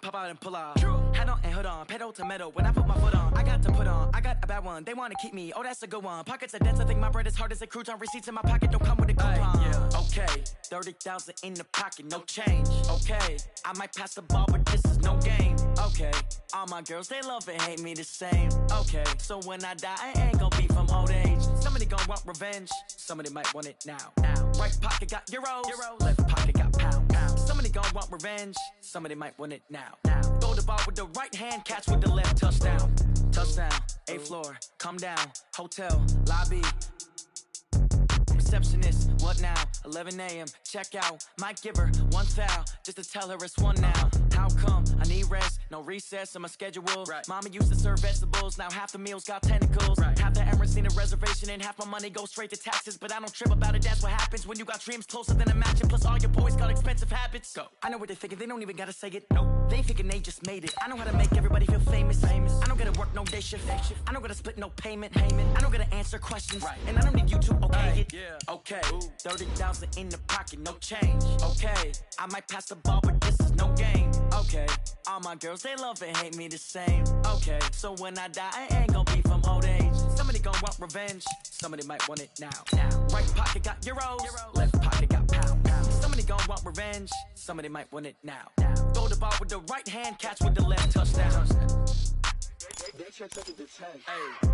Pop out and pull off. Head on and hood on, pedal to metal. When I put my foot on, I got to put on. I got a bad one, they want to keep me. Oh, that's a good one. Pockets are dense, I think my bread is hard as a crouton. Receipts in my pocket don't come with a coupon. Okay, 30,000 in the pocket, no change. Okay, I might pass the ball, but this is no game. Okay, all my girls, they love and hate me the same. Okay, so when I die, I ain't gonna be from old age. Somebody gonna want revenge, somebody might want it now. Right pocket got euros, left pocket got pounds. Somebody gonna want revenge, somebody might want it now. Throw the ball with the right hand, catch with the left, touchdown. Touchdown, 8th floor, come down, hotel, lobby. Receptionist, what now? 11 a.m., check out. Might give her one foul, just to tell her it's one now. How come? I need rest, no recess in my schedule. Mama used to serve vegetables, now half the meals got tentacles. Half the Emirates need a reservation and half my money goes straight to taxes. But I don't trip about it, that's what happens when you got dreams closer than a match. And plus all your boys got expensive habits. Go. I know what they're thinking, they don't even gotta say it. Nope. They ain't thinking they just made it. I know how to make everybody feel famous. I don't gotta work no day shift. I don't gotta split no payment. I don't gotta answer questions. And I don't need you to okay it. Okay, 30,000 in the pocket, no change. Okay, I might pass the ball, but this is no game. Okay, all my girls, they love and hate me the same. Okay, so when I die, I ain't gonna be from old age. Somebody gonna want revenge, somebody might want it now. Right pocket got euros, left pocket got pounds. Somebody gonna want revenge, somebody might want it now. Throw the ball with the right hand, catch with the left, touchdown. They checked up at the 10. Hey.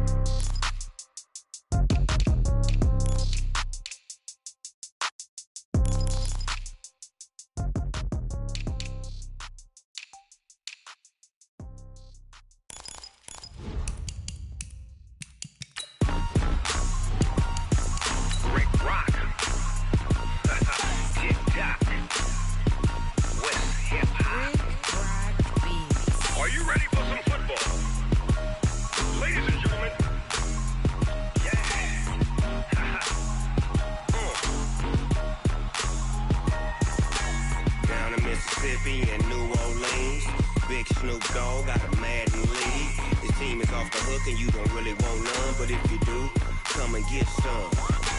And New Orleans, Big Snoop Dogg got a mad lead. His team is off the hook and you don't really want none, but if you do, come and get some.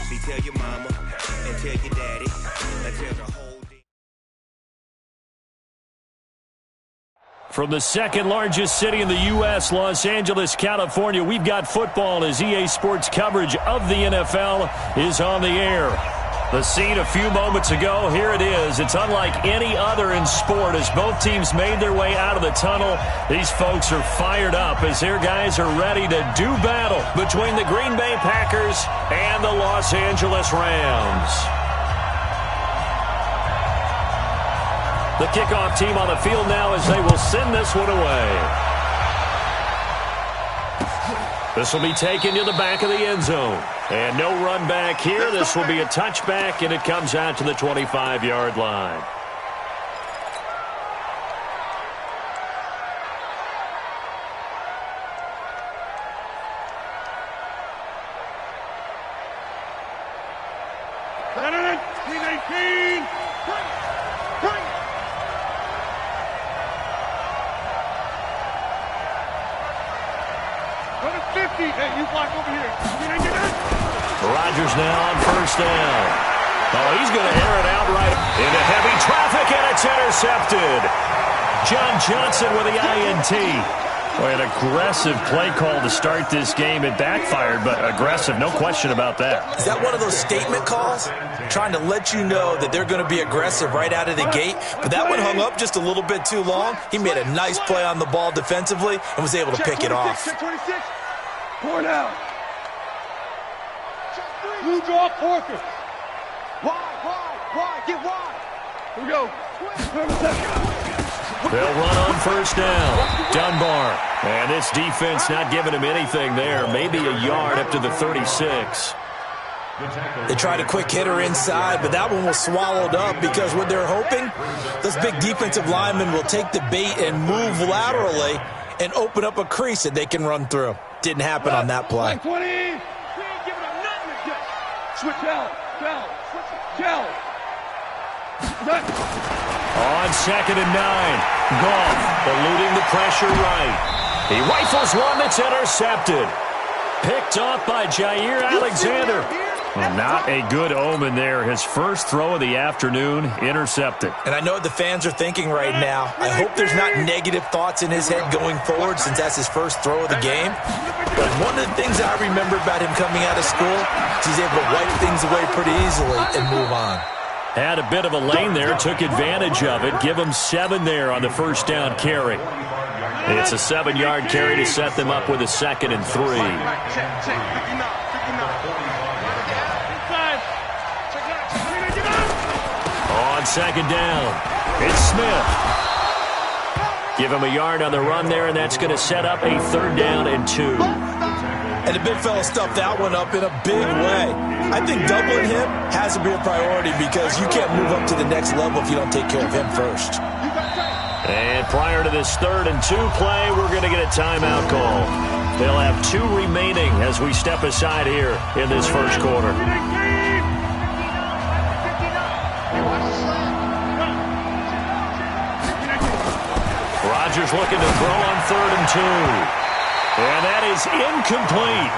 See, tell your mama and tell your daddy and tell the whole day. From the second largest city in the U.S., Los Angeles, California, we've got football as EA Sports coverage of the NFL is on the air. The scene a few moments ago, here it is. It's unlike any other in sport as both teams made their way out of the tunnel. These folks are fired up as their guys are ready to do battle between the Green Bay Packers and the Los Angeles Rams. The kickoff team on the field now as they will send this one away. This will be taken to the back of the end zone. And no run back here. This will be a touchback, and it comes out to the 25-yard line. Rodgers now on first down. Oh, he's going to air it out right into heavy traffic, and it's intercepted. John Johnson with the INT. Boy, an aggressive play call to start this game. It backfired, but aggressive, no question about that. Is that one of those statement calls? Trying to let you know that they're going to be aggressive right out of the gate, but that one hung up just a little bit too long. He made a nice play on the ball defensively and was able to pick it off. Check 26. 4 down. Blue draw Porker. Wide, get wide. Here we go. They'll run on first down. Dunbar. And this defense not giving him anything there. Maybe a yard up to the 36. They tried a quick hitter inside, but that one was swallowed up because what they're hoping, those big defensive linemen will take the bait and move laterally and open up a crease that they can run through. Didn't happen on that play. 20. We ain't giving them nothing to get. Switch out. On 2nd and 9. Goff eluding the pressure right. He rifles one that's intercepted. Picked off by Jair Alexander. Well, not a good omen there. His first throw of the afternoon intercepted. And I know what the fans are thinking right now. I hope there's not negative thoughts in his head going forward since that's his first throw of the game. But one of the things I remember about him coming out of school is he's able to wipe things away pretty easily and move on. Had a bit of a lane there, took advantage of it. Give him 7 there on the first down carry. It's a 7-yard carry to set them up with a 2nd and 3. On 2nd down, it's Smith. Give him a yard on the run there, and that's going to set up a 3rd down and 2. And the big fella stuffed that one up in a big way. I think doubling him has to be a priority because you can't move up to the next level if you don't take care of him first. And prior to this 3rd and 2 play, we're going to get a timeout call. They'll have 2 remaining as we step aside here in this first quarter. Rodgers looking to throw on 3rd and 2. And that is incomplete.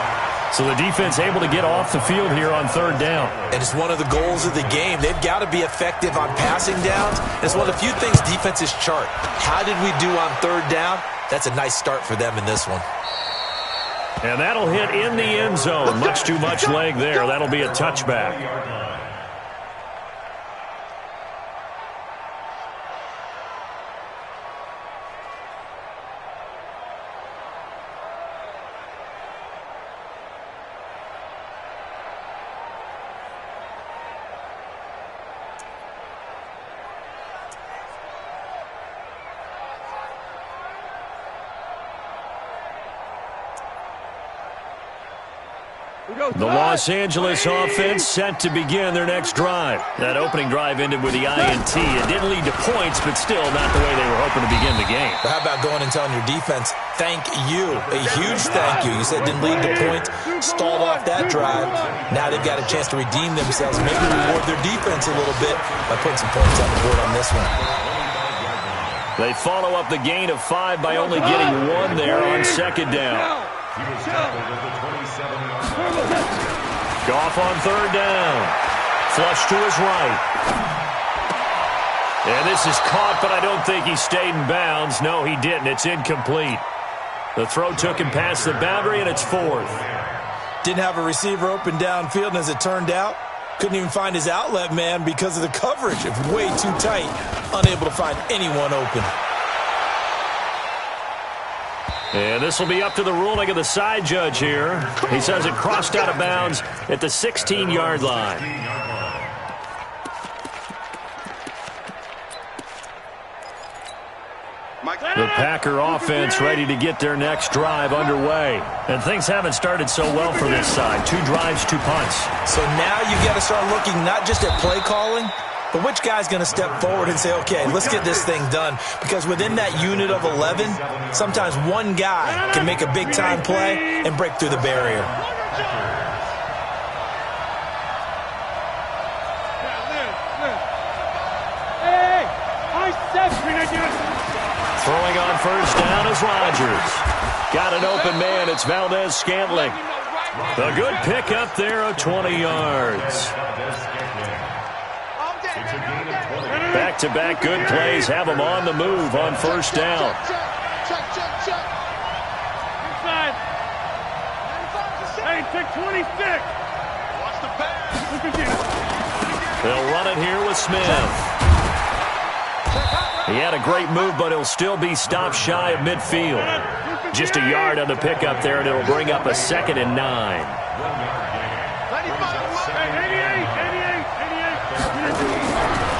So the defense able to get off the field here on 3rd down. And it's one of the goals of the game. They've got to be effective on passing downs. And it's one of the few things defenses chart. How did we do on 3rd down? That's a nice start for them in this one. And that'll hit in the end zone. Much too much leg there. That'll be a touchback. The Los Angeles offense set to begin their next drive. That opening drive ended with the INT. It didn't lead to points, but still not the way they were hoping to begin the game. But how about going and telling your defense, thank you, a huge thank you. You said it didn't lead to points, stalled off that drive. Now they've got a chance to redeem themselves, maybe reward their defense a little bit by putting some points on the board on this one. They follow up the gain of 5 by only getting 1 there on 2nd down. Goff on 3rd down. Flush to his right. And this is caught, but I don't think he stayed in bounds. No, he didn't. It's incomplete. The throw took him past the boundary, and it's 4th. Didn't have a receiver open downfield, and as it turned out, couldn't even find his outlet man because of the coverage. It's way too tight. Unable to find anyone open. And this will be up to the ruling of the side judge here. He says it crossed out of bounds at the 16-yard line. The Packer offense ready to get their next drive underway. And things haven't started so well for this side. 2 drives, 2 punts. So now you got to start looking not just at play calling, but which guy's going to step forward and say, okay, let's get this thing done. Because within that unit of 11, sometimes one guy can make a big-time play and break through the barrier. Throwing on 1st down is Rodgers. Got an open man. It's Valdez-Scantling. A good pickup there of 20 yards. Back-to-back good plays have them on the move on 1st down. Inside. Hey, pick 26. Watch the pass. They'll run it here with Smith. He had a great move, but he'll still be stopped shy of midfield. Just a yard on the pickup there, and it'll bring up a 2nd and 9.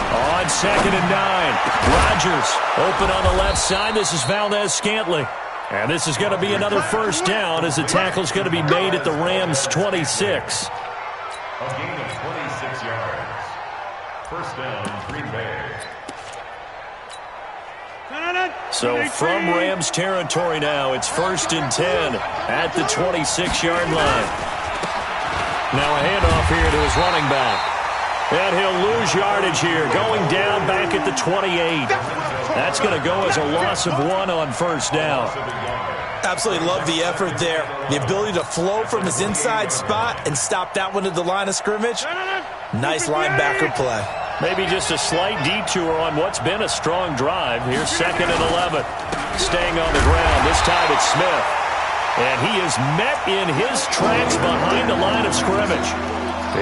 On 2nd and 9, Rodgers open on the left side. This is Valdez-Scantling. And this is going to be another 1st down as the tackle's going to be made at the Rams' 26. A gain of 26 yards. 1st down, Green Bay. So from Rams territory now, it's 1st and 10 at the 26-yard line. Now a handoff here to his running back. And he'll lose yardage here, going down back at the 28. That's going to go as a loss of 1 on 1st down. Absolutely love the effort there. The ability to flow from his inside spot and stop that one at the line of scrimmage. Nice linebacker play. Maybe just a slight detour on what's been a strong drive. Here's 2nd and 11. Staying on the ground. This time it's Smith. And he is met in his tracks behind the line of scrimmage.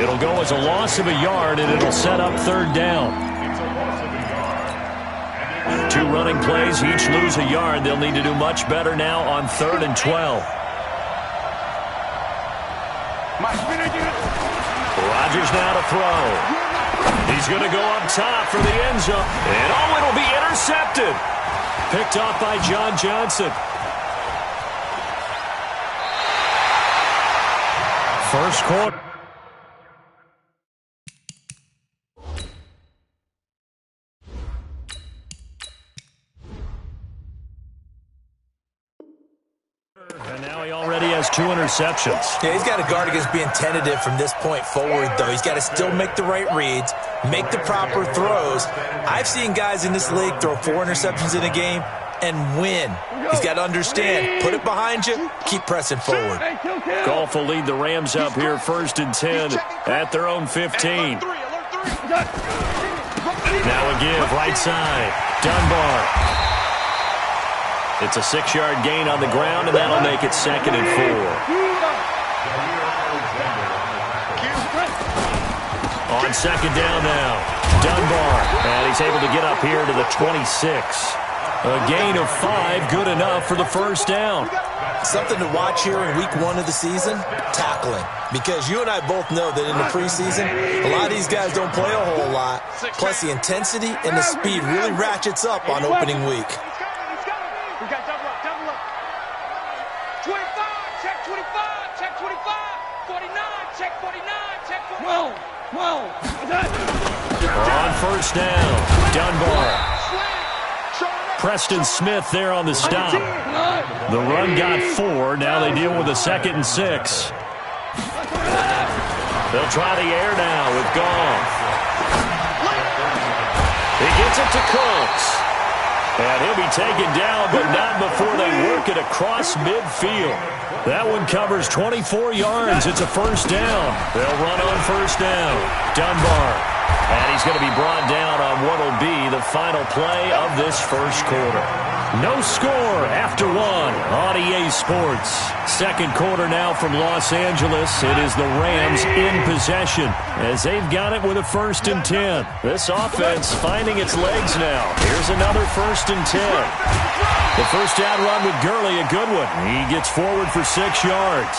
It'll go as a loss of a yard, and it'll set up 3rd down. 2 running plays, each lose a yard. They'll need to do much better now on 3rd and 12. Rodgers now to throw. He's going to go up top for the end zone. And it'll be intercepted. Picked off by John Johnson. First quarter. And now he already has 2 interceptions. Yeah, he's got to guard against being tentative from this point forward, though. He's got to still make the right reads, make the proper throws. I've seen guys in this league throw 4 interceptions in a game and win. He's got to understand, put it behind you, keep pressing forward. Goff will lead the Rams up here 1st and 10 at their own 15. Now a give, right side. Dunbar. It's a 6-yard gain on the ground, and that'll make it 2nd and 4. On 2nd down now, Dunbar. And he's able to get up here to the 26. A gain of 5, good enough for the 1st down. Something to watch here in week 1 of the season, tackling. Because you and I both know that in the preseason, a lot of these guys don't play a whole lot. Plus the intensity and the speed really ratchets up on opening week. We got double up. 25, check 25, check 25. 49, check 49, check 49. 12. On 1st down, Dunbar. Preston Smith there on the stop. The run got 4. Now they deal with a 2nd and 6. They'll try the air now with Goff. He gets it to Cooks. And he'll be taken down, but not before they work it across midfield. That one covers 24 yards. It's a 1st down. They'll run on 1st down. Dunbar. And he's going to be brought down on what will be the final play of this 1st quarter. No score after 1 on EA Sports. 2nd quarter now from Los Angeles. It is the Rams in possession as they've got it with a 1st and 10. This offense finding its legs now. Here's another 1st and 10. The 1st down run with Gurley, a good one. He gets forward for 6 yards.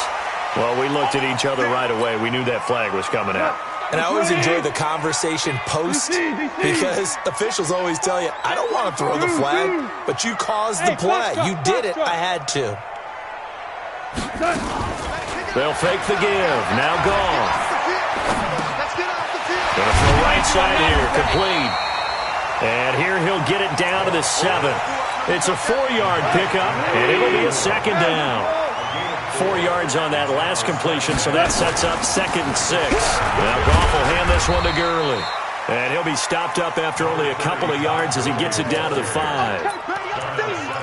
Well, we looked at each other right away. We knew that flag was coming out. And I always enjoy the conversation post because officials always tell you, I don't want to throw the flag, but you caused the play. You did it. I had to. They'll fake the give. Now Goff. Gonna throw right side here. Complete. And here he'll get it down to the 7. It's a 4-yard pickup, and it'll be a 2nd down. 4 yards on that last completion, so that sets up 2nd and 6. Now Goff will hand this one to Gurley. And he'll be stopped up after only a couple of yards as he gets it down to the 5.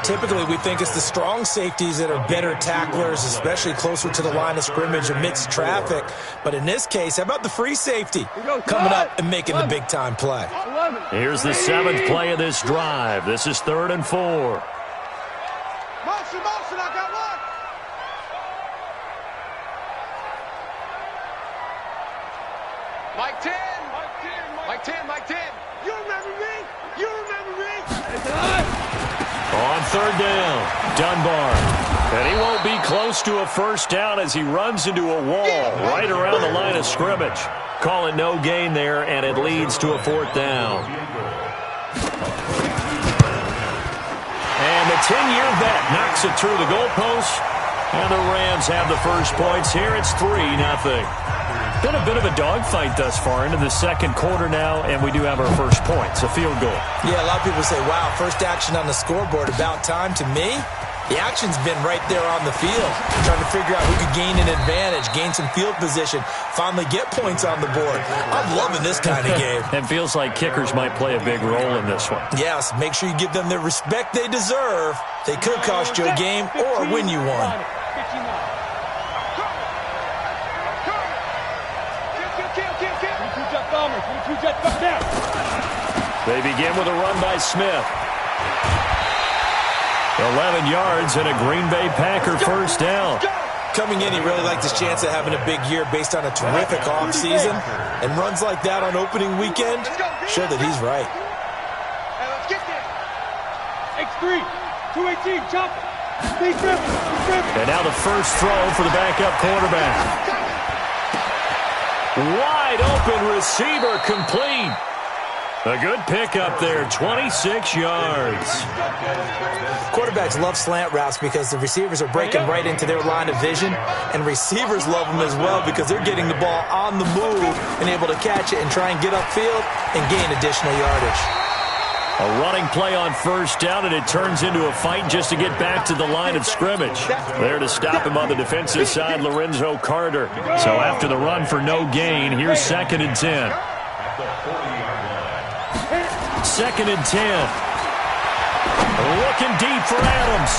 Typically, we think it's the strong safeties that are better tacklers, especially closer to the line of scrimmage amidst traffic. But in this case, how about the free safety coming up and making the big-time play? Here's the 7th play of this drive. This is 3rd and 4. Motion, I got one. Mike 10. Mike 10. You remember me? On 3rd down, Dunbar. And he won't be close to a 1st down as he runs into a wall right around the line of scrimmage. Call it no gain there, and it leads to a 4th down. And the 10-year vet knocks it through the goalpost. And the Rams have the first points here. It's 3-0. Been a bit of a dogfight thus far into the 2nd quarter now, and we do have our first points, a field goal. Yeah, a lot of people say, wow, first action on the scoreboard, about time. To me, The action's been right there on the field, trying to figure out who could gain an advantage, gain some field position, finally get points on the board. I'm loving this kind of game. It feels like kickers might play a big role in this one. Yes, make sure you give them the respect they deserve. They could cost you a game or win you one. They begin with a run by Smith. 11 yards and a Green Bay Packer first down. Coming in, he really liked his chance of having a big year based on a terrific offseason. And runs like that on opening weekend show that he's right. X3, 218, chop. And now the first throw for the backup quarterback. Wide open receiver complete. A good pickup there, 26 yards. Quarterbacks love slant routes because the receivers are breaking right into their line of vision, and receivers love them as well because they're getting the ball on the move and able to catch it and try and get upfield and gain additional yardage. A running play on first down, and it turns into a fight just to get back to the line of scrimmage. There to stop him on the defensive side, Lorenzo Carter. So after the run for no gain, here's 2nd and 10. 2nd and 10. Looking deep for Adams.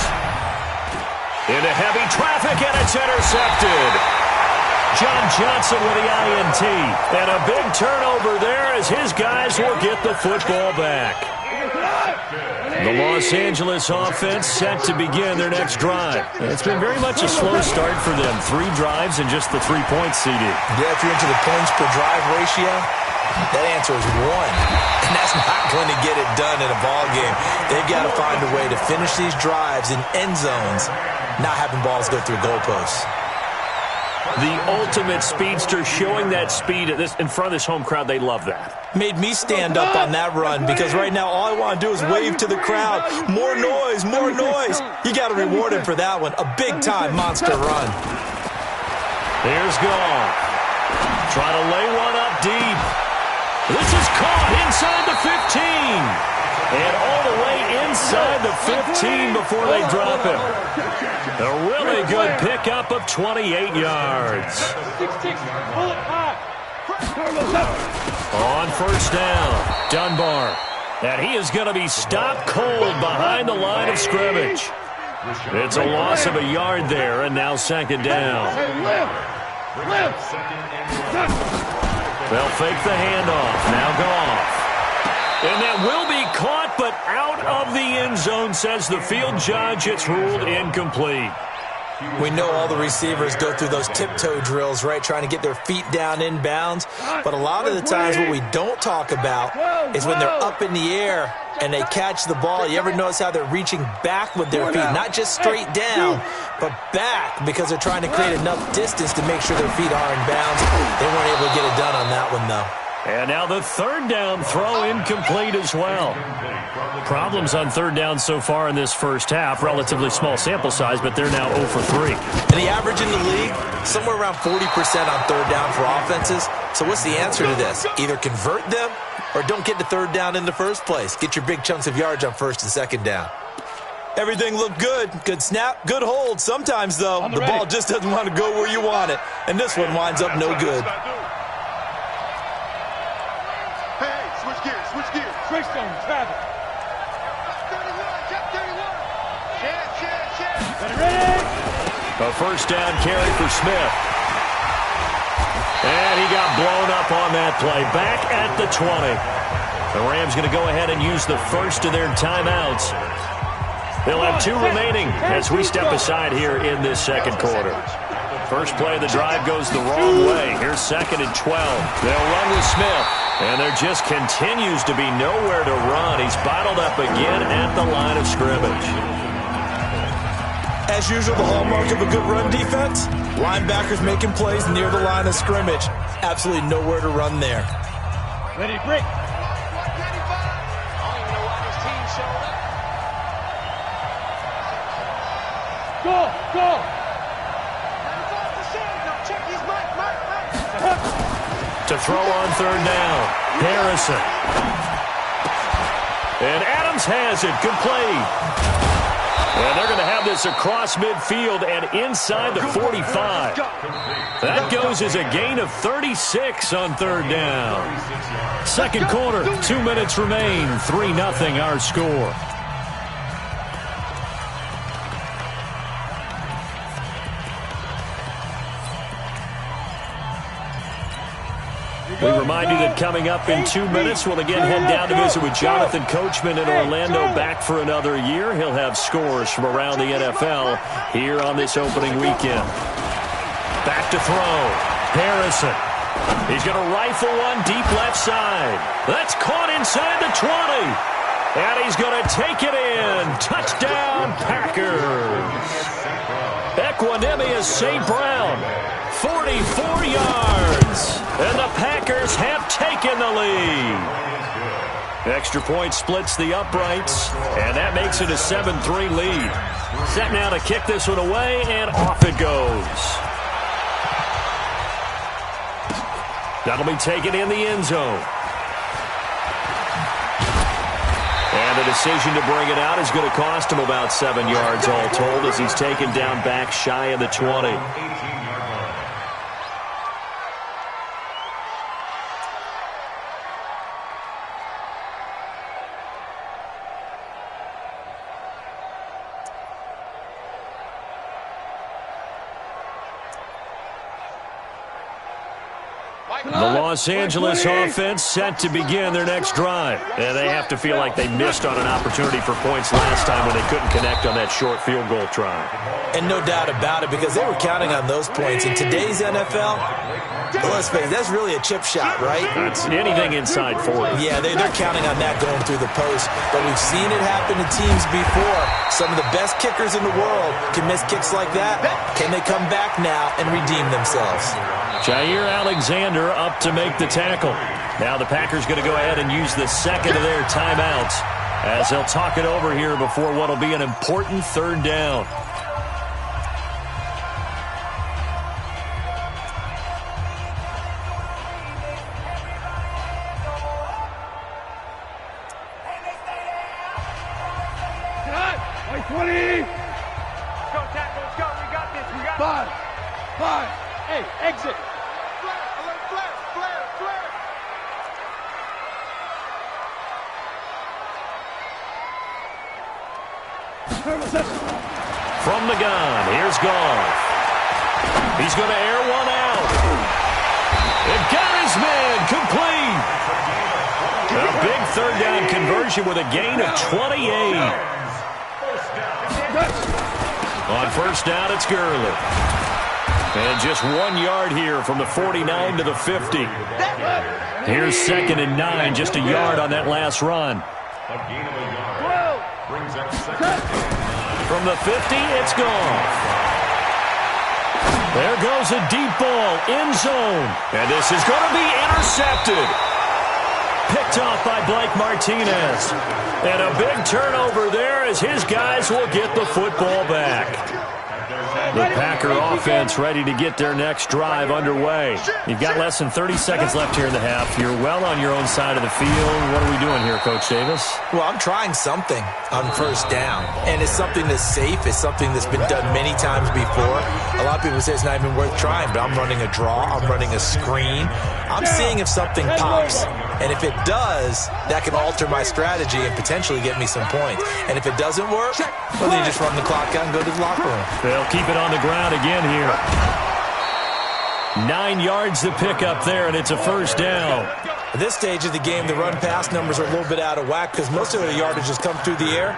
Into heavy traffic, and it's intercepted. John Johnson with the INT. And a big turnover there as his guys will get the football back. The Los Angeles offense set to begin their next drive. It's been very much a slow start for them. 3 drives and just the 3 points, CD. Yeah, if you're into the points per drive ratio, that answer is 1. And that's not going to get it done in a ball game. They've got to find a way to finish these drives in end zones, not having balls go through goalposts. The ultimate speedster, showing that speed in front of this home crowd. They love that. Made me stand up on that run because right now all I want to do is wave to the crowd. More noise, more noise. You got to reward him for that one. A big-time monster run. Here's Goff. Trying to lay one up deep. This is caught inside the 15. And all the way inside the 15 before they drop him. A really good pickup of 28 yards. On first down, Dunbar. And he is going to be stopped cold behind the line of scrimmage. It's a loss of a yard there, and now 2nd down. They'll fake the handoff. Now Goff. And that will be caught, but out of the end zone, says the field judge. It's ruled incomplete. We know all the receivers go through those tiptoe drills, right, trying to get their feet down inbounds. But a lot of the times what we don't talk about is when they're up in the air and they catch the ball. You ever notice how they're reaching back with their feet, not just straight down, but back, because they're trying to create enough distance to make sure their feet are in bounds. They weren't able to get it done on that one, though. And now the 3rd down throw incomplete as well. Problems on 3rd down so far in this first half. Relatively small sample size, but they're now 0 for 3. And the average in the league, somewhere around 40% on 3rd down for offenses. So what's the answer to this? Either convert them or don't get to 3rd down in the first place. Get your big chunks of yards on 1st and 2nd down. Everything looked good. Good snap, good hold. Sometimes, though, the ball just doesn't want to go where you want it. And this one winds up no good. A first down carry for Smith. And he got blown up on that play. Back at the 20. The Rams going to go ahead and use the first of their timeouts. They'll have 2 remaining as we step aside here in this 2nd quarter. First play of the drive goes the wrong way. Here's 2nd and 12. They'll run with Smith. And there just continues to be nowhere to run. He's bottled up again at the line of scrimmage. As usual, the hallmark of a good run defense, linebackers making plays near the line of scrimmage. Absolutely nowhere to run there. Ready, break. Go. To throw on 3rd down, Harrison. And Adams has it complete. And they're going to have this this across midfield and inside the 45. That goes as a gain of 36 on third down. Second quarter, 2 minutes remain. 3-0 our score. We remind you that coming up in 2 minutes, we'll again head down to visit with Jonathan Coachman in Orlando, back for another year. He'll have scores from around the NFL here on this opening weekend. Back to throw. Harrison. He's going to rifle one deep left side. That's caught inside the 20. And he's going to take it in. Touchdown, Packers. Equanimous St. Brown. 44 yards. And the Packers have taken the lead. Extra point splits the uprights, and that makes it a 7-3 lead. Set now to kick this one away, and off it goes. That'll be taken in the end zone. And the decision to bring it out is going to cost him about 7 yards all told, as he's taken down back shy of the 20. The Los Angeles offense set to begin their next drive. And they have to feel like they missed on an opportunity for points last time when they couldn't connect on that short field goal try. And no doubt about it, because they were counting on those points. In today's NFL, let's face it, that's really a chip shot, right? That's anything inside 40. Yeah, they're counting on that going through the post. But we've seen it happen to teams before. Some of the best kickers in the world can miss kicks like that. Can they come back now and redeem themselves? Jair Alexander up to make the tackle. Now the Packers going to go ahead and use the second of their timeouts as they'll talk it over here before what will be an important third down. Exit. From the gun, here's Goff. He's going to air one out. It got his man complete. A big third down conversion with a gain of 28. On first down, it's Gurley. And just 1 yard here from the 49 to the 50. Here's 2nd and 9, just a yard on that last run. From the 50, it's gone. There goes a deep ball, end zone. And this is going to be intercepted. Picked off by Blake Martinez. And a big turnover there as his guys will get the football back. The Packer offense ready to get their next drive underway. You've got less than 30 seconds left here in the half. You're well on your own side of the field. What are we doing here, Coach Davis? Well, I'm trying something on first down. And it's something that's safe. It's something that's been done many times before. A lot of people say it's not even worth trying, but I'm running a draw. I'm running a screen. I'm seeing if something pops. And if it does, that can alter my strategy and potentially get me some points. And if it doesn't work, well, then you just run the clock out and go to the locker room. They'll keep it on the ground again here. 9 yards to pick up there, and it's a first down. At this stage of the game, the run-pass numbers are a little bit out of whack because most of the yardage has come through the air.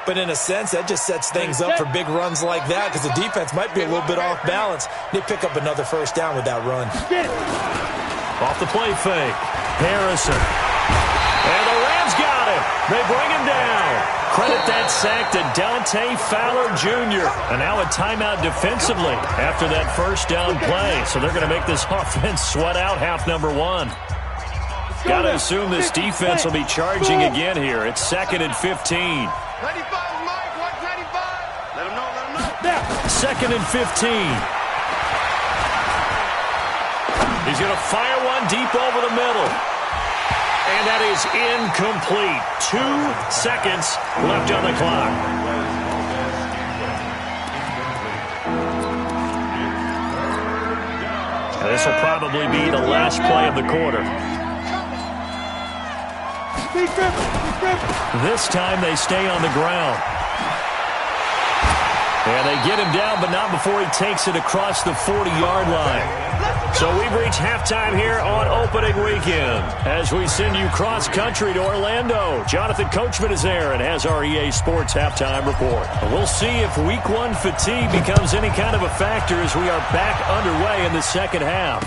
But in a sense, that just sets things up for big runs like that because the defense might be a little bit off balance. They pick up another first down with that run. Off the play fake. Harrison. And the Rams got him. They bring him down. Credit that sack to Dante Fowler Jr. And now a timeout defensively after that first down play. So they're going to make this offense sweat out half number one. Got to assume this defense will be charging again here. It's 2nd and 15. 95, Mike. Watch 95. Let him know. 2nd and 15. He's going to fire one deep over the middle. And that is incomplete. 2 seconds left on the clock. This will probably be the last play of the quarter. This time they stay on the ground. And they get him down, but not before he takes it across the 40-yard line. So we've reached halftime here on opening weekend. As we send you cross-country to Orlando, Jonathan Coachman is there and has our EA Sports halftime report. We'll see if Week 1 fatigue becomes any kind of a factor as we are back underway in the second half.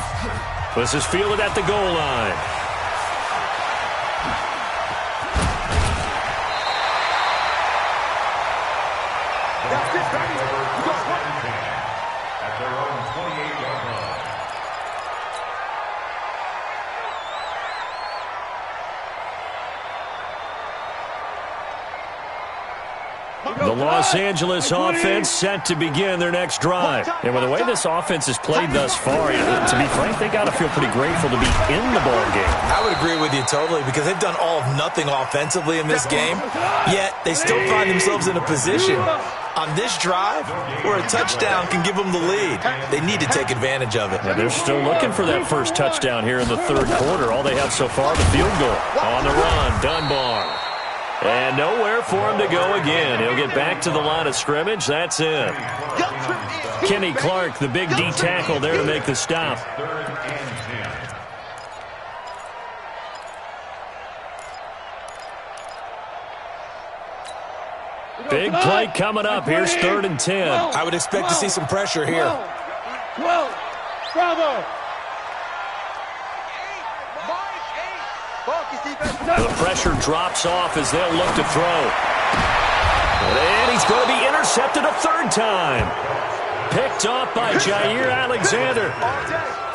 This is fielded at the goal line. At their own 28-yard line. The Los Angeles offense set to begin their next drive. And with the way this offense has played thus far, to be frank, they got to feel pretty grateful to be in the ball game. I would agree with you totally because they've done all of nothing offensively in this game, yet they still find themselves in a position on this drive where a touchdown can give them the lead. They need to take advantage of it. Yeah, they're still looking for that first touchdown here in the third quarter. All they have so far, the field goal. On the run, Dunbar. And nowhere for him to go again. He'll get back to the line of scrimmage. That's it. Kenny Clark, the big D tackle there to make the stop. Big play coming up. Here's 3rd and 10. I would expect to see some pressure here. 12. Bravo. The pressure drops off as they'll look to throw. And he's going to be intercepted a third time. Picked off by Jair Alexander.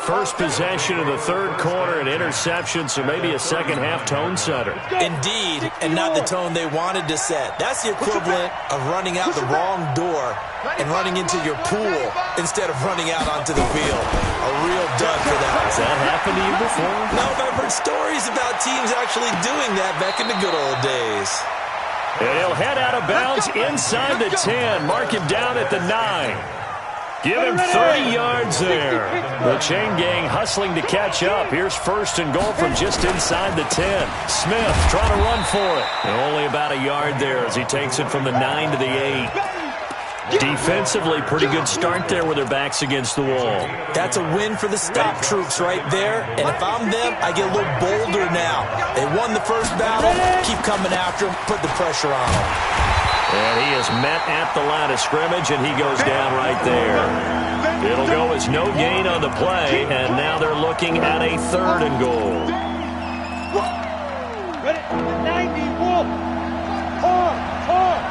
First possession of the third quarter, an interception, so maybe a second-half tone setter. Indeed, and not the tone they wanted to set. That's the equivalent of running out the wrong door and running into your pool instead of running out onto the field. A real dud for that. Has that happened to you before? No, but I've heard stories about teams actually doing that back in the good old days. And he'll head out of bounds inside the 10. Mark him down at the 9. Give him 30 yards there. The chain gang hustling to catch up. Here's 1st and goal from just inside the 10. Smith trying to run for it. And only about a yard there as he takes it from the 9 to the 8. Defensively, pretty good start there with their backs against the wall. That's a win for the stop troops right there. And if I'm them, I get a little bolder now. They won the first battle. Keep coming after them. Put the pressure on them. And he is met at the line of scrimmage, and he goes down right there. It'll go as no gain on the play, and now they're looking at a 3rd and goal. Ready? 90, wolf. Hard.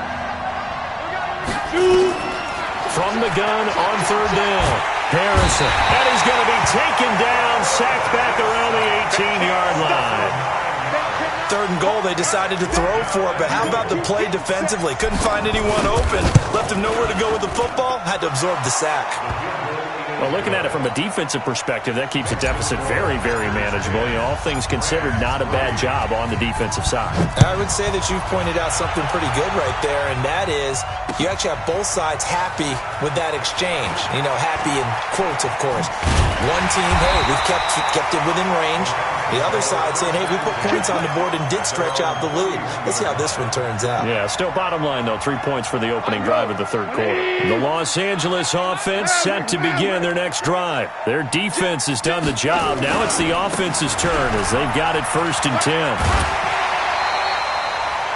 From the gun on 3rd down. Harrison. And he's going to be taken down, sacked back around the 18-yard line. 3rd and goal, they decided to throw for it, but how about the play defensively? Couldn't find anyone open. Left him nowhere to go with the football. Had to absorb the sack. Well, looking at it from a defensive perspective, that keeps the deficit very, very manageable. You know, all things considered, not a bad job on the defensive side. I would say that you've pointed out something pretty good right there, and that is you actually have both sides happy with that exchange. You know, happy in quotes, of course. One team, hey, we've kept it within range. The other side saying, hey, we put points on the board and did stretch out the lead. Let's see how this one turns out. Yeah, still bottom line, though, 3 points for the opening drive of the third quarter. The Los Angeles offense set to begin their next drive. Their defense has done the job. Now it's the offense's turn as they've got it 1st and 10.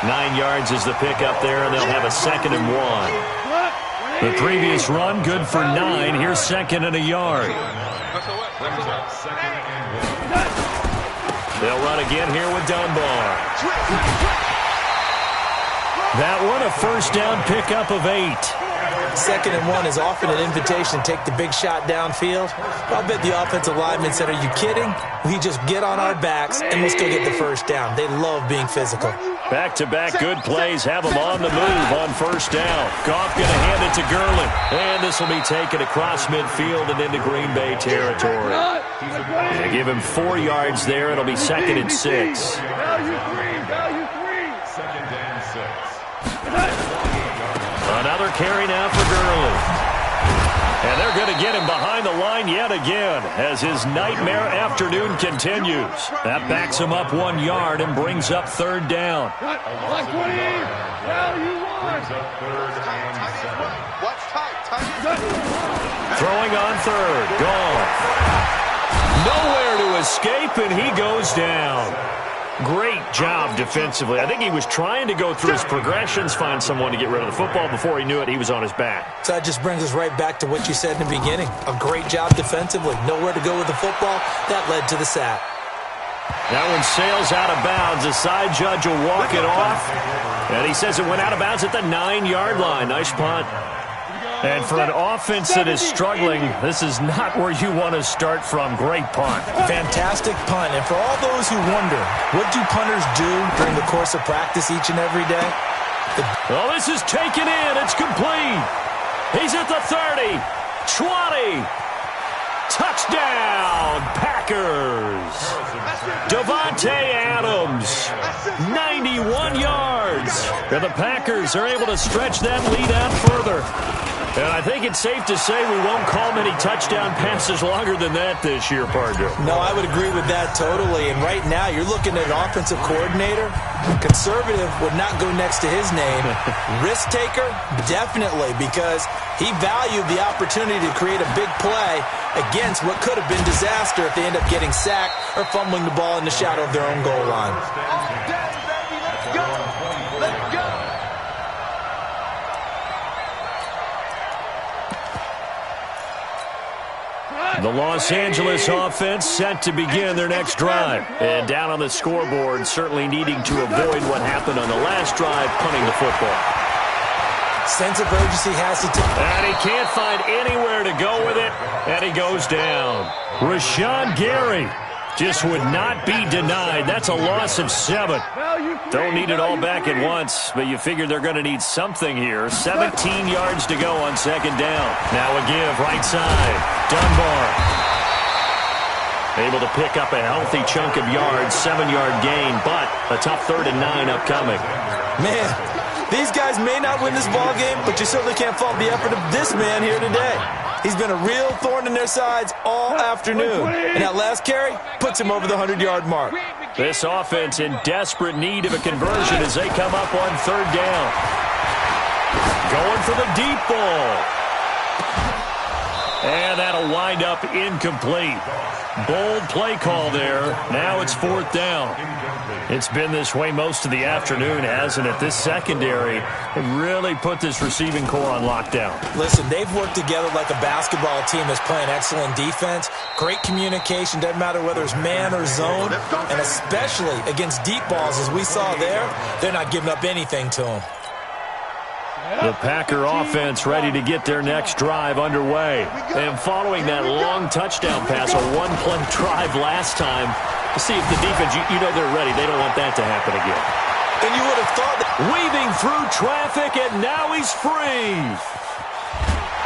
9 yards is the pickup there, and they'll have a 2nd and 1. The previous run, good for 9. Here's 2nd and a yard. They'll run again here with Dunbar. That one, a 1st down pickup of 8. 2nd and 1 is often an invitation to take the big shot downfield. I'll bet the offensive lineman said, are you kidding? We just get on our backs and let's go get the 1st down. They love being physical. Back-to-back good plays have them on the move on 1st down. Goff going to hand it to Gurley. And this will be taken across midfield and into Green Bay territory. They give him 4 yards there. It'll be 2nd and 6. Value 3. 2nd and 6. Another carry now for Gurley. And they're going to get him behind the line yet again as his nightmare afternoon continues. That backs him up 1 yard and brings up third down. Throwing on third. Gone. Nowhere to escape, and he goes down. Great job defensively. I think he was trying to go through his progressions, find someone to get rid of the football. Before he knew it, he was on his back. So that just brings us right back to what you said in the beginning. A great job defensively. Nowhere to go with the football. That led to the sack. That one sails out of bounds. The side judge will walk it off. And he says it went out of bounds at the 9-yard line. Nice punt. And for an offense that is struggling, this is not where you want to start from. Great punt. Fantastic punt. And for all those who wonder, what do punters do during the course of practice each and every day? Well, this is taken in. It's complete. He's at the 30, 20. Touchdown, Packers. Devontae Adams, 91 yards. And the Packers are able to stretch that lead out further. And I think it's safe to say we won't call many touchdown passes longer than that this year, partner. No, I would agree with that totally. And right now, you're looking at an offensive coordinator. Conservative would not go next to his name. Risk taker, definitely, because he valued the opportunity to create a big play against what could have been disaster if they end up getting sacked or fumbling the ball in the shadow of their own goal line. The Los Angeles offense set to begin their next drive. And down on the scoreboard, certainly needing to avoid what happened on the last drive, punting the football. Sense of urgency has to take. And he can't find anywhere to go with it, and he goes down. Rashawn Gary just would not be denied. That's a loss of 7. Don't need it all back at once, but you figure they're going to need something here. 17 yards to go on second down. Now a give, right side. Dunbar. Able to pick up a healthy chunk of yards, 7-yard gain, but a tough 3rd and 9 upcoming. Man, these guys may not win this ball game, but you certainly can't fault the effort of this man here today. He's been a real thorn in their sides all afternoon. And that last carry puts him over the 100-yard mark. This offense in desperate need of a conversion as they come up on 3rd down. Going for the deep ball. And that'll wind up incomplete. Bold play call there. Now it's 4th down. It's been this way most of the afternoon, hasn't it? This secondary really put this receiving core on lockdown. Listen, they've worked together like a basketball team that's playing excellent defense. Great communication, doesn't matter whether it's man or zone. And especially against deep balls, as we saw there, they're not giving up anything to them. The Packer offense ready to get their next drive underway. And following that long touchdown pass, a one-play drive last time, to see if the defense, you know they're ready. They don't want that to happen again. And you would have thought that. Weaving through traffic, and now he's free.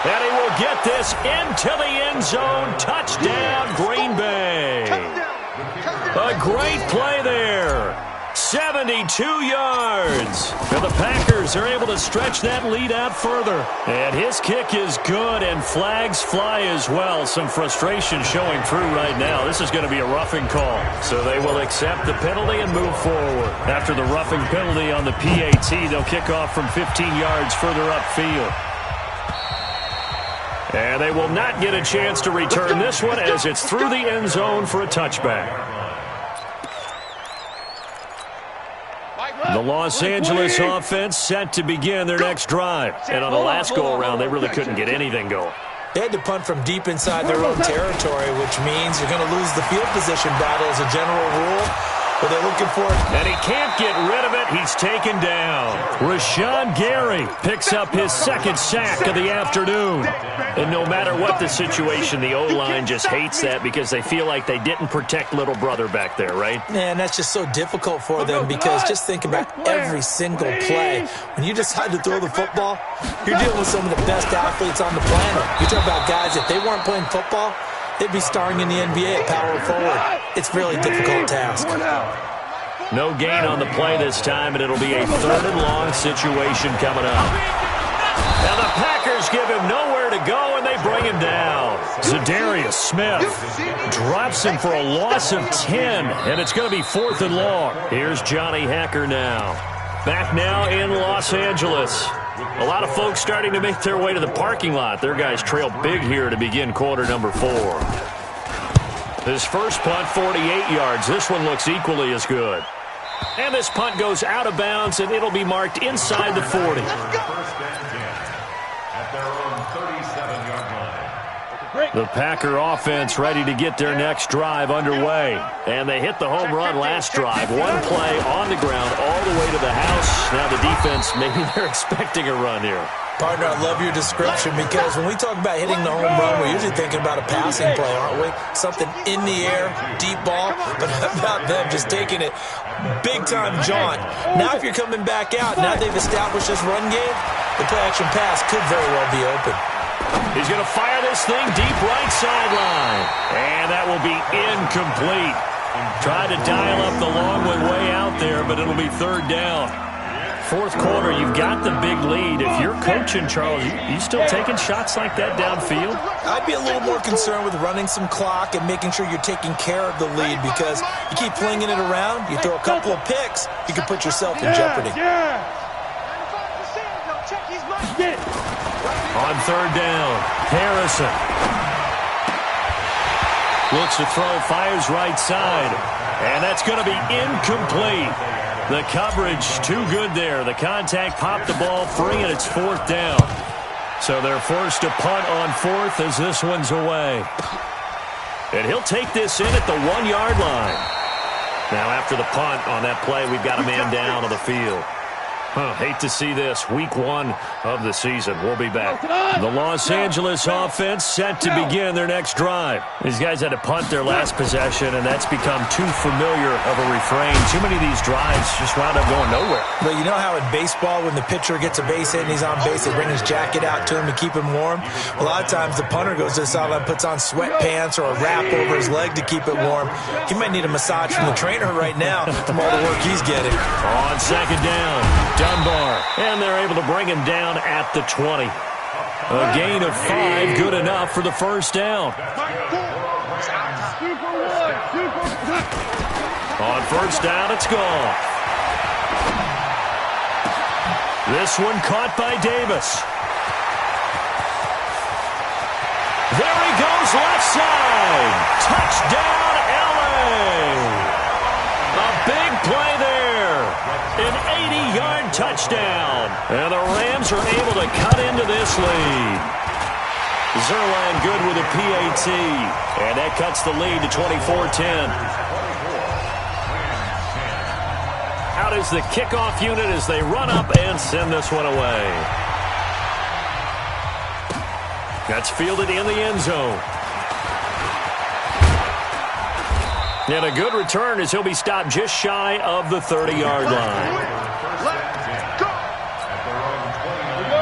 And he will get this into the end zone. Touchdown, Green Bay. A great play there. 72 yards. And the Packers are able to stretch that lead out further. And his kick is good, and flags fly as well. Some frustration showing through right now. This is going to be a roughing call. So they will accept the penalty and move forward. After the roughing penalty on the PAT, they'll kick off from 15 yards further upfield. And they will not get a chance to return this one as it's through the end zone for a touchback. The Los Angeles offense set to begin their next drive. And on the last go-around, they really couldn't get anything going. They had to punt from deep inside their own territory, which means you're going to lose the field position battle as a general rule. But they're looking for it. And he can't get rid of it. He's taken down. Rashawn Gary picks up his 2nd sack of the afternoon. And no matter what the situation, the O-line just hates that because they feel like they didn't protect little brother back there, right? Man, that's just so difficult for them because just think about every single play. When you decide to throw the football, you're dealing with some of the best athletes on the planet. You talk about guys, if they weren't playing football, they'd be starring in the NBA at power forward. It's a really difficult task. No gain on the play this time, and it'll be a 3rd and long situation coming up. And the Packers give him nowhere to go, and they bring him down. Zadarius Smith drops him for a loss of 10, and it's going to be 4th and long. Here's Johnny Hacker now. Back now in Los Angeles. A lot of folks starting to make their way to the parking lot. Their guys trail big here to begin quarter number 4. His first punt, 48 yards. This one looks equally as good. And this punt goes out of bounds, and it'll be marked inside the 40. The Packer offense ready to get their next drive underway. And they hit the home run last drive. One play on the ground all the way to the house. Now the defense, maybe they're expecting a run here. Partner, I love your description because when we talk about hitting the home run, we're usually thinking about a passing play, aren't we? Something in the air, deep ball, but how about them just taking it big-time jaunt. Now if you're coming back out, now they've established this run game, the play-action pass could very well be open. He's going to fire this thing deep right sideline. And that will be incomplete. Tried to dial up the long one way out there, but it'll be 3rd down. 4th quarter, you've got the big lead. If you're coaching, Charles, you still taking shots like that downfield? I'd be a little more concerned with running some clock and making sure you're taking care of the lead because you keep flinging it around, you throw a couple of picks, you can put yourself in jeopardy. On 3rd down, Harrison looks to throw, fires right side, and that's going to be incomplete. The coverage too good there. The contact popped the ball free, and it's 4th down. So they're forced to punt on 4th as this one's away. And he'll take this in at the 1-yard line. Now after the punt on that play, we've got a man down on the field. Hate to see this. Week 1 of the season. We'll be back. The Los Angeles offense set to begin their next drive. These guys had to punt their last possession, and that's become too familiar of a refrain. Too many of these drives just wound up going nowhere. But you know how in baseball, when the pitcher gets a base hit and he's on base, they bring his jacket out to him to keep him warm? A lot of times the punter goes to the sideline, puts on sweatpants or a wrap over his leg to keep it warm. He might need a massage from the trainer right now from all the work he's getting. On 2nd down, Dunbar, and they're able to bring him down at the 20. A gain of 5, good enough for the 1st down. On 1st down, it's gone. This one caught by Davis. There he goes, left side. Touchdown, LA. A big play there. An 80-yard touchdown. And the Rams are able to cut into this lead. Zerline good with a PAT. And that cuts the lead to 24-10. Out is the kickoff unit as they run up and send this one away. That's fielded in the end zone. And a good return as he'll be stopped just shy of the 30-yard line.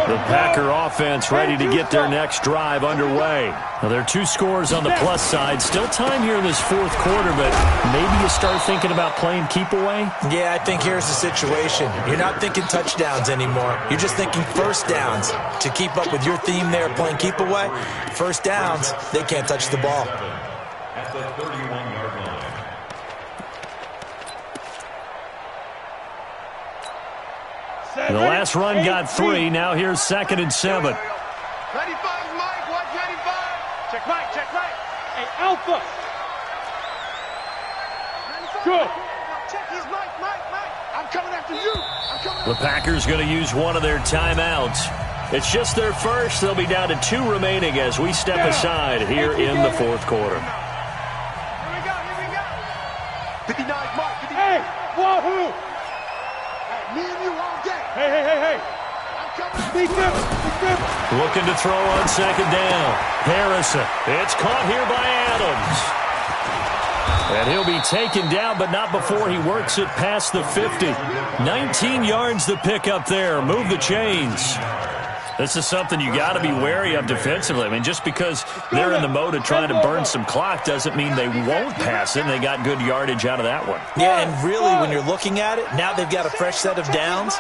The Packer offense ready to get their next drive underway. Now, there are 2 scores on the plus side. Still time here in this 4th quarter, but maybe you start thinking about playing keep away? Yeah, I think here's the situation. You're not thinking touchdowns anymore. You're just thinking 1st downs. To keep up with your theme there, playing keep away, 1st downs, they can't touch the ball. At the 31-yard line. The last run got 3. Now here's 2nd and 7. 95, Mike. 195. Check right. Check right. Hey, Alpha. Good. Check his Mike. I'm coming after you. The Packers going to use one of their timeouts. It's just their first. They'll be down to 2 remaining as we step aside here in the 4th quarter. Here we go. 59, Mike. 59. Hey, wahoo. Hey, me and you all day. Hey. I'm coming. Speak up. Looking to throw on 2nd down. Harrison. It's caught here by Adams. And he'll be taken down, but not before he works it past the 50. 19 yards to pick up there. Move the chains. This is something you got to be wary of defensively. I mean, just because they're in the mode of trying to burn some clock doesn't mean they won't pass it, and they got good yardage out of that one. Yeah, and really, when you're looking at it, now they've got a fresh set of downs.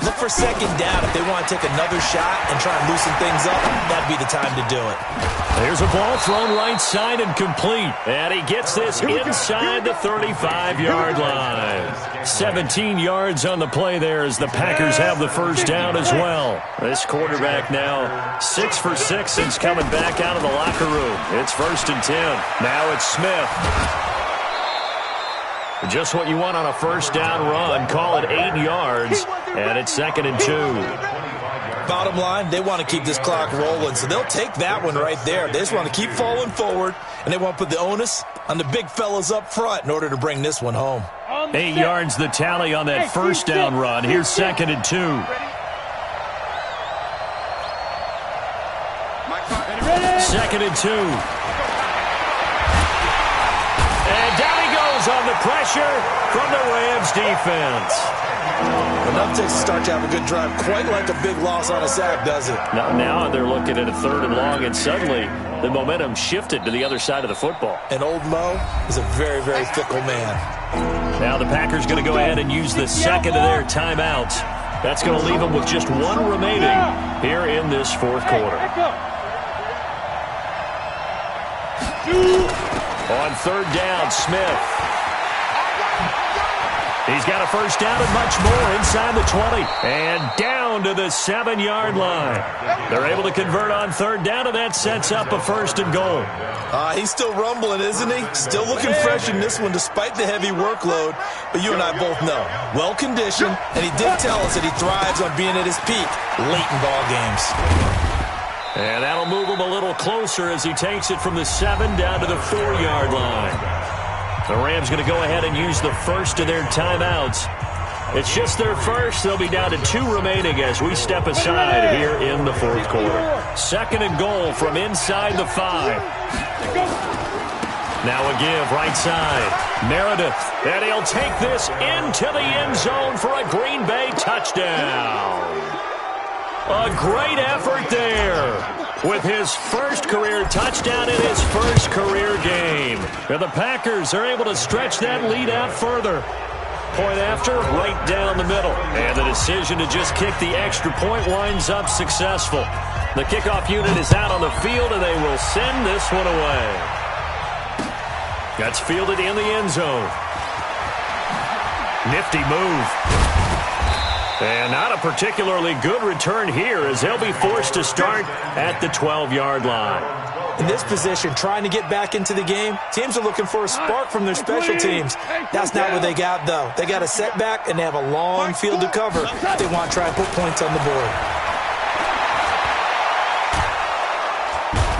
Look for second down. If they want to take another shot and try and loosen things up, that'd be the time to do it. There's a ball thrown right side and complete. And he gets this inside the 35-yard line. 17 yards on the play there as the Packers have the first down as well. This quarterback now 6 for 6 since coming back out of the locker room. It's 1st and 10. Now it's Smith. Just what you want on a first down run. Call it 8 yards, and it's 2nd and 2. Bottom line, they want to keep this clock rolling, so they'll take that one right there. They just want to keep falling forward, and they want to put the onus on the big fellas up front in order to bring this one home. 8 yards the tally on that first down run. Here's 2nd and 2. 2nd and 2. And down he goes on the pressure from the Rams defense. Enough to start to have a good drive. Quite like a big loss on a sack, does it? Now they're looking at a 3rd and long, and suddenly the momentum shifted to the other side of the football. And old Mo is a very, very fickle man. Now the Packers going to go ahead and use the second of their timeouts. That's going to leave them with just one remaining here in this 4th quarter. On 3rd down, Smith. He's got a first down and much more inside the 20. And down to the 7-yard line. They're able to convert on 3rd down, and that sets up a 1st and goal. He's still rumbling, isn't he? Still looking fresh in this one despite the heavy workload. But you and I both know, well-conditioned, and he did tell us that he thrives on being at his peak late in ball games. And that'll move him a little closer as he takes it from the 7 down to the 4-yard line. The Rams going to go ahead and use the first of their timeouts. It's just their first. They'll be down to 2 remaining as we step aside here in the 4th quarter. 2nd and goal from inside the 5. Now a give right side. Meredith. And he'll take this into the end zone for a Green Bay touchdown. A great effort there with his first career touchdown in his first career game. And the Packers are able to stretch that lead out further. Point after, right down the middle. And the decision to just kick the extra point winds up successful. The kickoff unit is out on the field, and they will send this one away. That's fielded in the end zone. Nifty move. And not a particularly good return here as they'll be forced to start at the 12-yard line. In this position, trying to get back into the game, teams are looking for a spark from their special teams. That's not what they got, though. They got a setback, and they have a long field to cover if they want to try and put points on the board.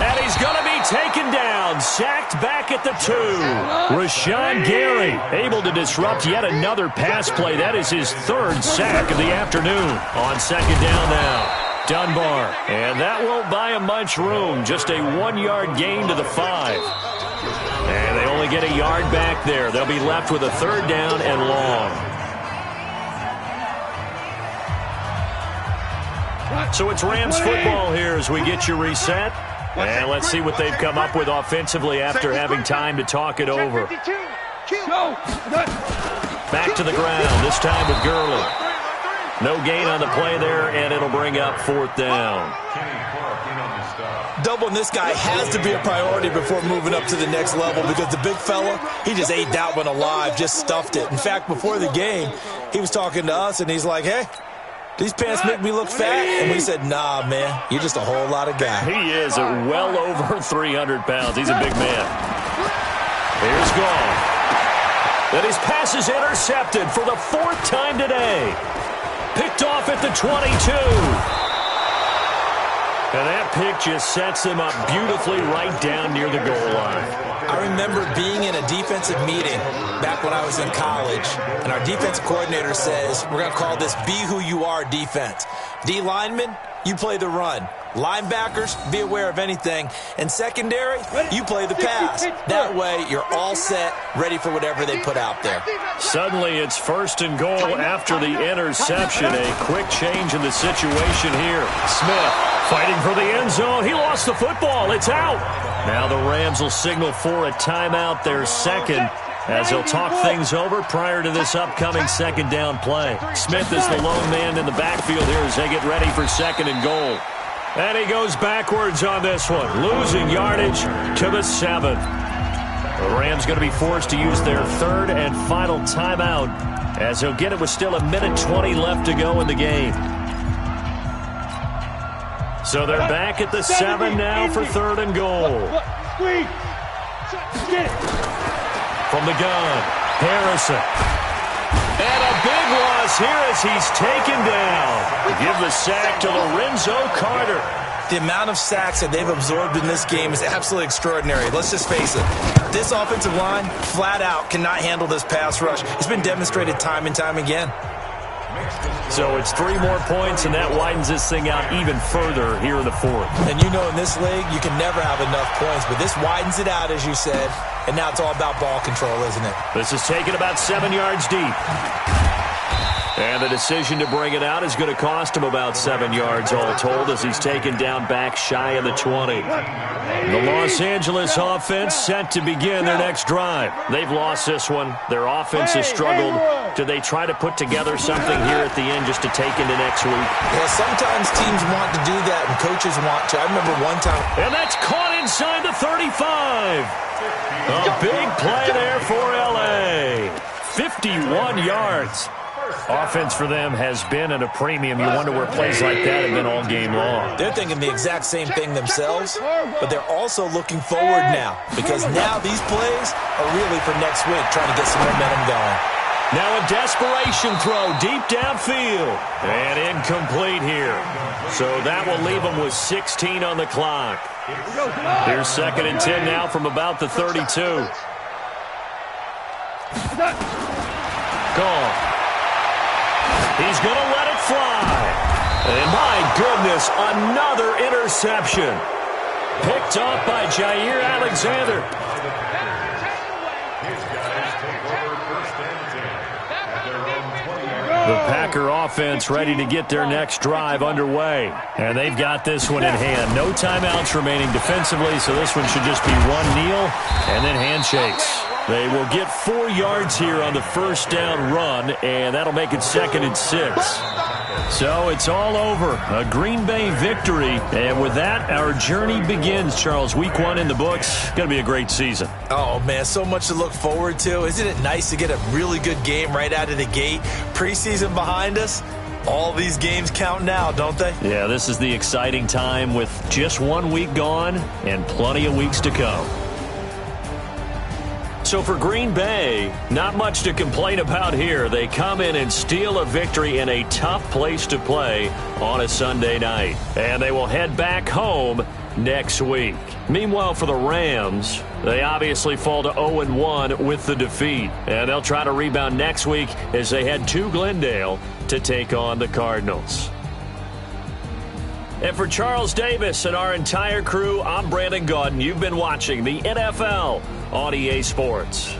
And he's going to be taken down, sacked back at the 2. Rashawn Gary able to disrupt yet another pass play. That is his 3rd sack of the afternoon. On 2nd down now, Dunbar. And that won't buy him much room. Just a 1-yard gain to the 5. And they only get a yard back there. They'll be left with a 3rd down and long. So it's Rams football here as we get you reset. And let's see what they've come up with offensively after having time to talk it over. Back to the ground, this time with Gurley. No gain on the play there, and it'll bring up 4th down. Doubling this guy has to be a priority before moving up to the next level because the big fella, he just ate that one alive, just stuffed it. In fact, before the game, he was talking to us, and he's like, hey, these pants make me look fat. And we said, nah, man, you're just a whole lot of guy. He is well over 300 pounds. He's a big man. Here's Gall. Then his pass is intercepted for the 4th time today. Picked off at the 22. And that pick just sets him up beautifully right down near the goal line. I remember being in a defensive meeting back when I was in college, and our defensive coordinator says, we're going to call this Be Who You Are defense. D linemen, you play the run. Linebackers, be aware of anything. And secondary, you play the pass. That way, you're all set, ready for whatever they put out there. Suddenly, it's 1st and goal after the interception. A quick change in the situation here. Smith fighting for the end zone. He lost the football. It's out. Now the Rams will signal for a timeout, their 2nd. as he'll talk things over prior to this upcoming second down play. Smith is the lone man in the backfield here as they get ready for second and goal. And he goes backwards on this one, losing yardage to the 7. The Rams going to be forced to use their third and final timeout as he'll get it with still 1:20 left to go in the game. So they're back at the 7 now for third and goal. From the gun, Harrison. And a big loss here as he's taken down. Give the sack to Lorenzo Carter. The amount of sacks that they've absorbed in this game is absolutely extraordinary. Let's just face it. This offensive line, flat out, cannot handle this pass rush. It's been demonstrated time and time again. So it's 3 more points, and that widens this thing out even further here in the fourth. And you know in this league, you can never have enough points, but this widens it out, as you said, and now it's all about ball control, isn't it? This is taken about 7 yards deep. And the decision to bring it out is going to cost him about 7 yards all told as he's taken down back shy of the 20. The Los Angeles offense set to begin their next drive. They've lost this one. Their offense has struggled. Do they try to put together something here at the end just to take into next week? Yeah, sometimes teams want to do that and coaches want to. I remember one time. And that's caught inside the 35. A big play there for L.A. 51 yards. Offense for them has been at a premium. You wonder where plays like that have been all game long. They're thinking the exact same thing themselves, but they're also looking forward now because now these plays are really for next week, trying to get some momentum going. Now a desperation throw deep downfield and incomplete here. So that will leave them with 16 on the clock. Here's second and 10 now from about the 32. Gone. He's going to let it fly. And my goodness, another interception. Picked off by Jair Alexander. The Packer offense ready to get their next drive underway. And they've got this one in hand. No timeouts remaining defensively, so this one should just be one kneel and then handshakes. They will get 4 yards here on the first down run, and that'll make it second and 6. So it's all over. A Green Bay victory. And with that, our journey begins, Charles. Week 1 in the books. Going to be a great season. Oh, man, so much to look forward to. Isn't it nice to get a really good game right out of the gate? Preseason behind us. All these games count now, don't they? Yeah, this is the exciting time with just 1 week gone and plenty of weeks to come. So for Green Bay, not much to complain about here. They come in and steal a victory in a tough place to play on a Sunday night. And they will head back home next week. Meanwhile, for the Rams, they obviously fall to 0-1 with the defeat. And they'll try to rebound next week as they head to Glendale to take on the Cardinals. And for Charles Davis and our entire crew, I'm Brandon Gaudin. You've been watching the NFL on EA Sports.